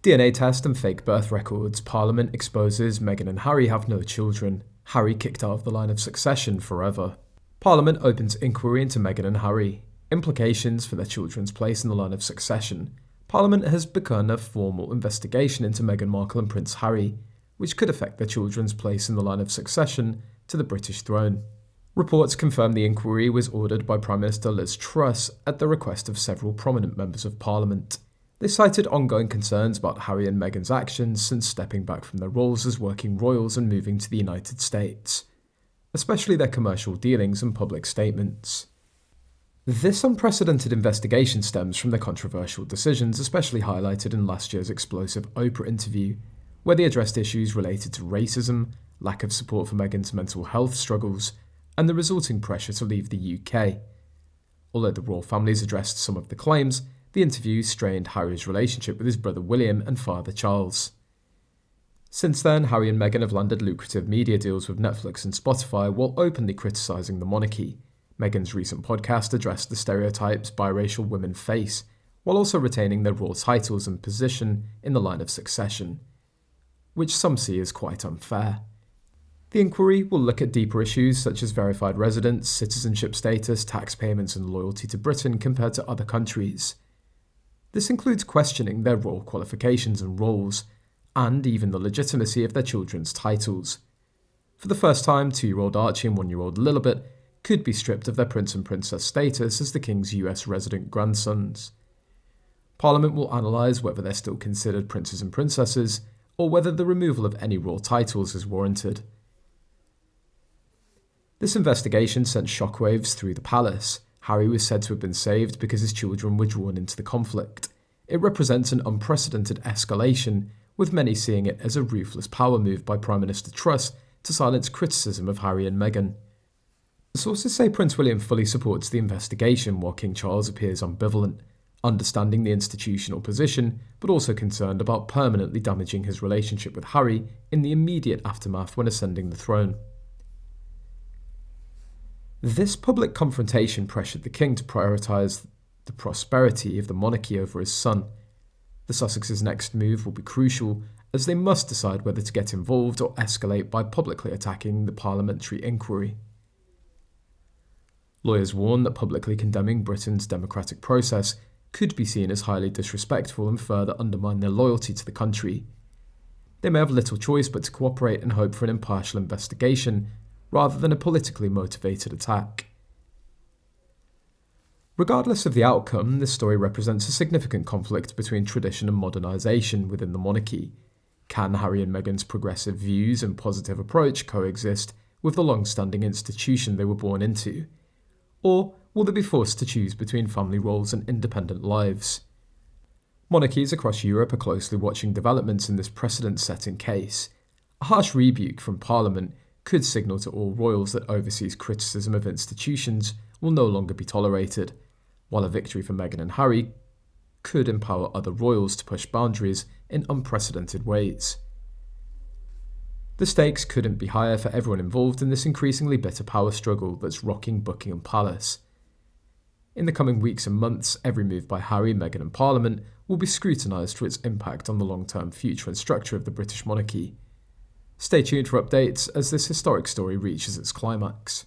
DNA test and fake birth records. Parliament exposes Meghan and Harry have no children. Harry kicked out of the line of succession forever. Parliament opens inquiry into Meghan and Harry. Implications for their children's place in the line of succession. Parliament has begun a formal investigation into Meghan Markle and Prince Harry, which could affect their children's place in the line of succession to the British throne. Reports confirm the inquiry was ordered by Prime Minister Liz Truss at the request of several prominent members of Parliament. They cited ongoing concerns about Harry and Meghan's actions since stepping back from their roles as working royals and moving to the United States, especially their commercial dealings and public statements. This unprecedented investigation stems from their controversial decisions, especially highlighted in last year's explosive Oprah interview, where they addressed issues related to racism, lack of support for Meghan's mental health struggles, and the resulting pressure to leave the UK. Although the royal families addressed some of the claims, the interview strained Harry's relationship with his brother William and father Charles. Since then, Harry and Meghan have landed lucrative media deals with Netflix and Spotify while openly criticising the monarchy. Meghan's recent podcast addressed the stereotypes biracial women face, while also retaining their royal titles and position in the line of succession, which some see as quite unfair. The inquiry will look at deeper issues such as verified residence, citizenship status, tax payments and loyalty to Britain compared to other countries. This includes questioning their royal qualifications and roles, and even the legitimacy of their children's titles. For the first time, 2-year-old Archie and 1-year-old Lilibet could be stripped of their prince and princess status as the king's US resident grandsons. Parliament will analyse whether they're still considered princes and princesses, or whether the removal of any royal titles is warranted. This investigation sent shockwaves through the palace. Harry was said to have been saved because his children were drawn into the conflict. It represents an unprecedented escalation, with many seeing it as a ruthless power move by Prime Minister Truss to silence criticism of Harry and Meghan. Sources say Prince William fully supports the investigation, while King Charles appears ambivalent, understanding the institutional position, but also concerned about permanently damaging his relationship with Harry in the immediate aftermath when ascending the throne. This public confrontation pressured the king to prioritise the prosperity of the monarchy over his son. The Sussexes' next move will be crucial, as they must decide whether to get involved or escalate by publicly attacking the parliamentary inquiry. Lawyers warn that publicly condemning Britain's democratic process could be seen as highly disrespectful and further undermine their loyalty to the country. They may have little choice but to cooperate and hope for an impartial investigation, rather than a politically motivated attack. Regardless of the outcome, this story represents a significant conflict between tradition and modernisation within the monarchy. Can Harry and Meghan's progressive views and positive approach coexist with the long-standing institution they were born into? Or will they be forced to choose between family roles and independent lives? Monarchies across Europe are closely watching developments in this precedent-setting case. A harsh rebuke from Parliament could signal to all royals that overseas criticism of institutions will no longer be tolerated, while a victory for Meghan and Harry could empower other royals to push boundaries in unprecedented ways. The stakes couldn't be higher for everyone involved in this increasingly bitter power struggle that's rocking Buckingham Palace. In the coming weeks and months, every move by Harry, Meghan and Parliament will be scrutinised for its impact on the long-term future and structure of the British monarchy. Stay tuned for updates as this historic story reaches its climax.